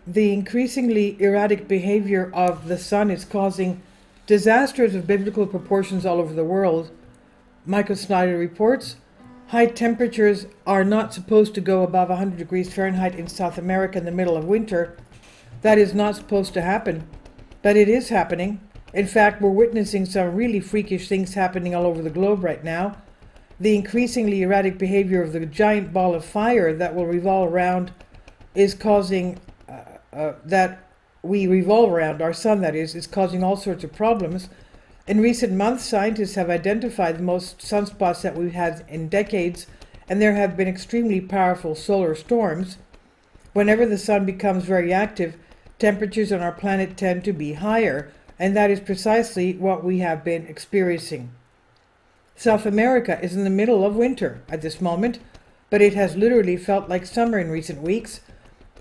The increasingly erratic behavior of the sun is causing disasters of biblical proportions all over the world. Michael Snyder reports, high temperatures are not supposed to go above 100 degrees Fahrenheit in South America in the middle of winter. That is not supposed to happen, but it is happening. In fact, we're witnessing some really freakish things happening all over the globe right now. The increasingly erratic behavior of the giant ball of fire that will revolve around is causing that we revolve around, our sun that is causing all sorts of problems. In recent months, scientists have identified the most sunspots that we've had in decades, and there have been extremely powerful solar storms. Whenever the sun becomes very active, temperatures on our planet tend to be higher, and that is precisely what we have been experiencing. South America is in the middle of winter at this moment, but it has literally felt like summer in recent weeks.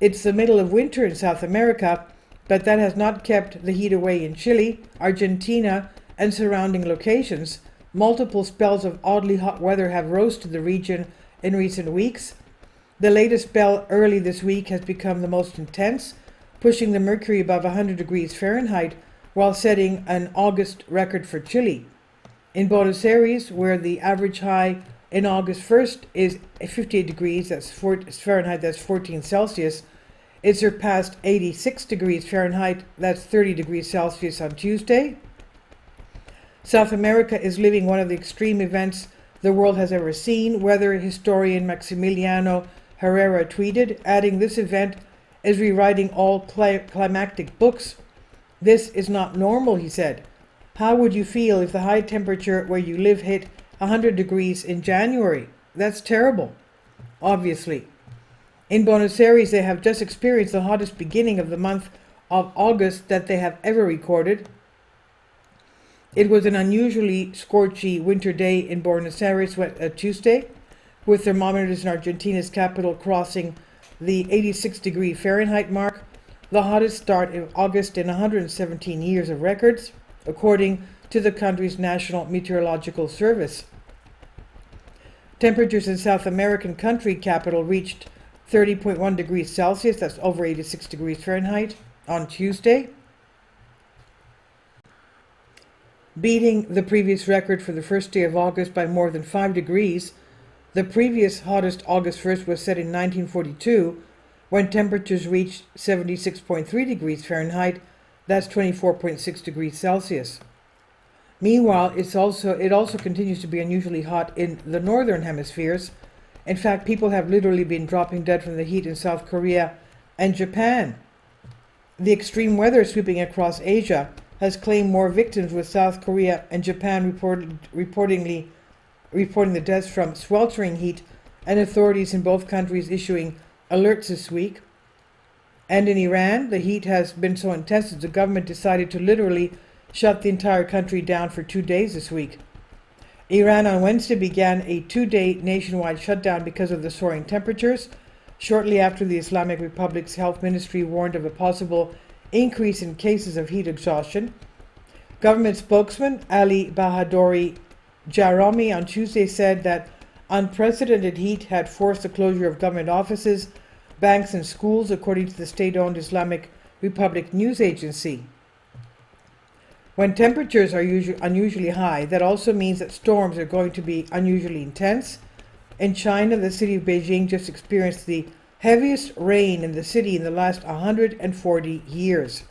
It's the middle of winter in South America, but that has not kept the heat away in Chile, Argentina, and surrounding locations. Multiple spells of oddly hot weather have rose to the region in recent weeks. The latest spell early this week has become the most intense, pushing the mercury above 100 degrees Fahrenheit while setting an August record for Chile. In Buenos Aires, where the average high in August 1st is 58 degrees, that's Fahrenheit, that's 14 Celsius. It surpassed 86 degrees Fahrenheit, that's 30 degrees Celsius on Tuesday. South America is living one of the extreme events the world has ever seen, weather historian Maximiliano Herrera tweeted, adding, "This event is rewriting all climactic books. This is not normal," he said. "How would you feel if the high temperature where you live hit 100 degrees in January? That's terrible, obviously." In Buenos Aires, they have just experienced the hottest beginning of the month of August that they have ever recorded. It was an unusually scorchy winter day in Buenos Aires Tuesday, with thermometers in Argentina's capital crossing the 86-degree Fahrenheit mark, the hottest start of August in 117 years of records, according to the country's National Meteorological Service. Temperatures in South American country capital reached 30.1 degrees Celsius, that's over 86 degrees Fahrenheit, on Tuesday, beating the previous record for the first day of August by more than 5 degrees. The previous hottest August 1st was set in 1942, when temperatures reached 76.3 degrees Fahrenheit, that's 24.6 degrees Celsius. Meanwhile, it also continues to be unusually hot in the northern hemispheres. In fact, people have literally been dropping dead from the heat in South Korea and Japan. The extreme weather sweeping across Asia has claimed more victims, with South Korea and Japan reporting the deaths from sweltering heat, and authorities in both countries issuing alerts this week. And in Iran, the heat has been so intense that the government decided to literally shut the entire country down for 2 days this week. Iran on Wednesday began a 2-day nationwide shutdown because of the soaring temperatures, shortly after the Islamic Republic's health ministry warned of a possible increase in cases of heat exhaustion. Government spokesman Ali Bahadouri Jarami on Tuesday said that unprecedented heat had forced the closure of government offices, banks, and schools, according to the state-owned Islamic Republic news agency. When temperatures are unusually high, that also means that storms are going to be unusually intense. In China, the city of Beijing just experienced the heaviest rain in the city in the last 140 years.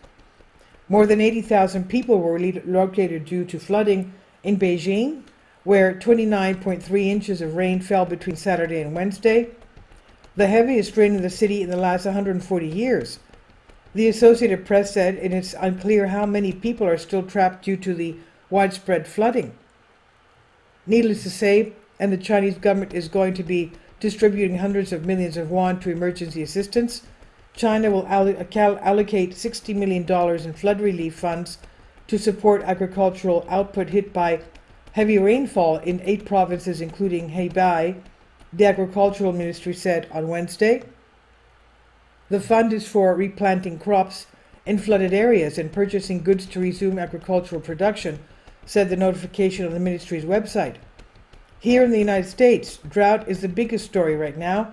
More than 80,000 people were relocated due to flooding in Beijing, where 29.3 inches of rain fell between Saturday and Wednesday, the heaviest rain in the city in the last 140 years. The Associated Press said it's unclear how many people are still trapped due to the widespread flooding. Needless to say, and the Chinese government is going to be distributing hundreds of millions of yuan to emergency assistance. China will allocate $60 million in flood relief funds to support agricultural output hit by heavy rainfall in 8 provinces, including Hebei, the Agricultural Ministry said on Wednesday. The fund is for replanting crops in flooded areas and purchasing goods to resume agricultural production, said the notification on the ministry's website. Here in the United States, drought is the biggest story right now.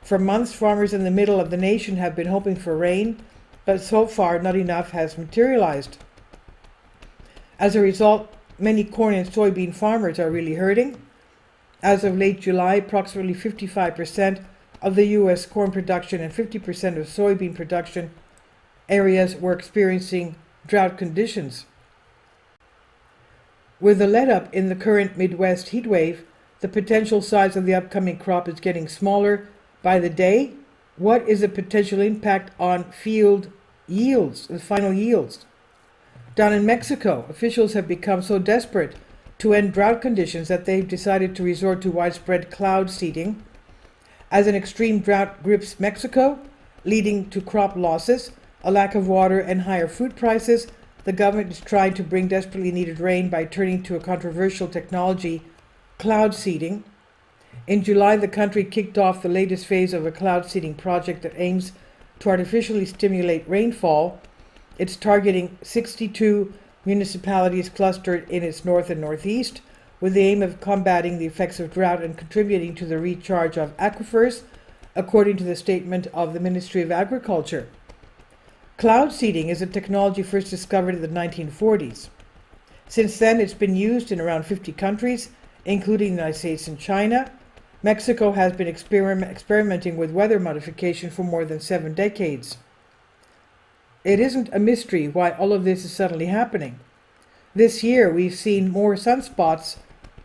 For months, farmers in the middle of the nation have been hoping for rain, but so far not enough has materialized. As a result, many corn and soybean farmers are really hurting. As of late July, approximately 55% of the U.S. corn production and 50% of soybean production areas were experiencing drought conditions. With the let-up in the current Midwest heat wave, the potential size of the upcoming crop is getting smaller by the day. What is the potential impact on field yields, the final yields? Down in Mexico, officials have become so desperate to end drought conditions that they've decided to resort to widespread cloud seeding. As an extreme drought grips Mexico, leading to crop losses, a lack of water, and higher food prices, the government is trying to bring desperately needed rain by turning to a controversial technology, cloud seeding. In July, the country kicked off the latest phase of a cloud seeding project that aims to artificially stimulate rainfall. It's targeting 62 municipalities clustered in its north and northeast, with the aim of combating the effects of drought and contributing to the recharge of aquifers, according to the statement of the Ministry of Agriculture. Cloud seeding is a technology first discovered in the 1940s. Since then, it's been used in around 50 countries, including the United States and China. Mexico has been experimenting with weather modification for more than 7 decades. It isn't a mystery why all of this is suddenly happening. This year, we've seen more sunspots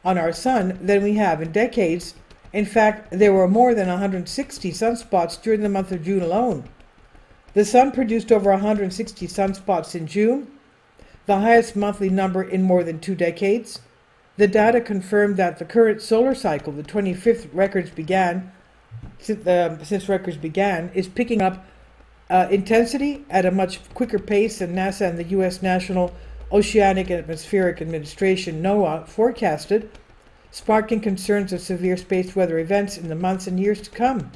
on our sun than we have in decades. In fact, there were more than 160 sunspots during the month of June alone. The sun produced over 160 sunspots in June, the highest monthly number in more than 2 decades. The data confirmed that the current solar cycle, the 25th since records began, is picking up intensity at a much quicker pace than NASA and the U.S. National Oceanic and Atmospheric Administration, NOAA, forecasted, sparking concerns of severe space weather events in the months and years to come.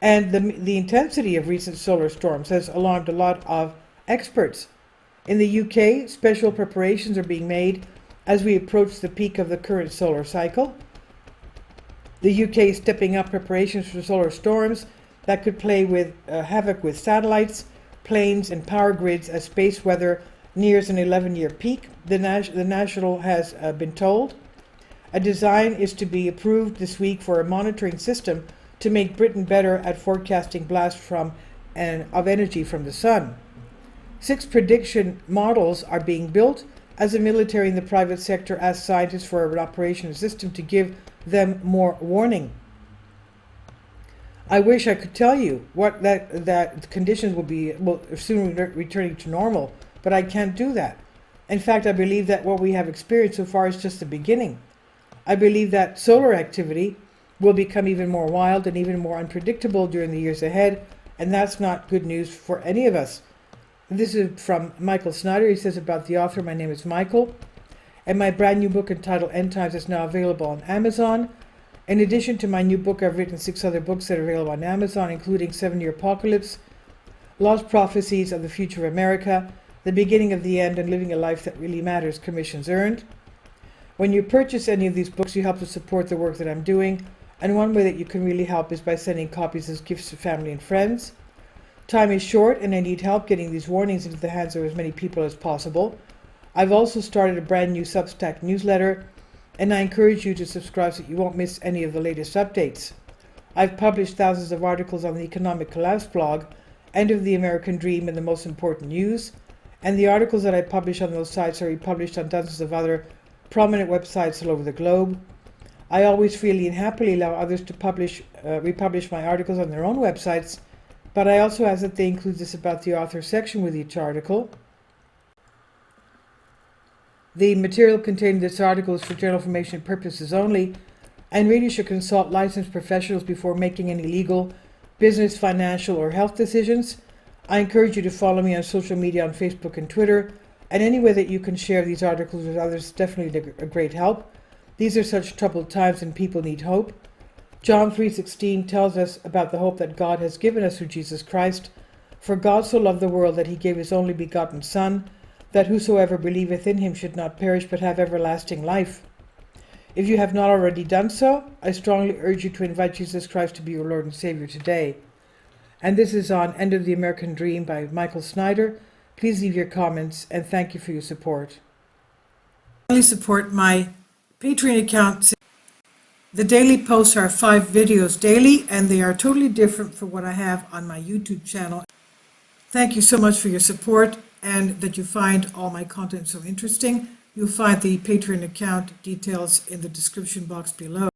And the intensity of recent solar storms has alarmed a lot of experts. In the UK, special preparations are being made as we approach the peak of the current solar cycle. The UK is stepping up preparations for solar storms that could play with havoc with satellites, planes, and power grids as space weather nears an 11-year peak, the National has been told. A design is to be approved this week for a monitoring system to make Britain better at forecasting blasts of energy from the sun. 6 prediction models are being built as the military and the private sector ask scientists for an operational system to give them more warning. I wish I could tell you what that conditions will be soon returning to normal, but I can't do that. In fact, I believe that what we have experienced so far is just the beginning. I believe that solar activity will become even more wild and even more unpredictable during the years ahead, and that's not good news for any of us. This is from Michael Snyder. He says about the author, my name is Michael, and my brand new book entitled End Times is now available on Amazon. In addition to my new book, I've written 6 other books that are available on Amazon, including 7-Year Apocalypse, Lost Prophecies of the Future of America, The Beginning of the End, and Living a Life That Really Matters, Commissions Earned. When you purchase any of these books, you help to support the work that I'm doing, and one way that you can really help is by sending copies as gifts to family and friends. Time is short, and I need help getting these warnings into the hands of as many people as possible. I've also started a brand new Substack Newsletter, and I encourage you to subscribe so you won't miss any of the latest updates. I've published thousands of articles on the Economic Collapse blog, End of the American Dream, and the Most Important News, and the articles that I publish on those sites are republished on dozens of other prominent websites all over the globe. I always freely and happily allow others to republish my articles on their own websites, but I also ask that they include this about the author section with each article. The material contained in this article is for general information purposes only, and readers should consult licensed professionals before making any legal, business, financial, or health decisions. I encourage you to follow me on social media on Facebook and Twitter, and any way that you can share these articles with others is definitely a great help. These are such troubled times and people need hope. John 3:16 tells us about the hope that God has given us through Jesus Christ. For God so loved the world that he gave his only begotten Son, that whosoever believeth in him should not perish but have everlasting life. If you have not already done so, I strongly urge you to invite Jesus Christ to be your Lord and Savior today. And this is on End of the American Dream by Michael Snyder. Please leave your comments, and thank you for your support. Please support my Patreon account. The daily posts are 5 videos daily, and they are totally different from what I have on my YouTube channel. Thank you so much for your support and that you find all my content so interesting. You'll find the Patreon account details in the description box below.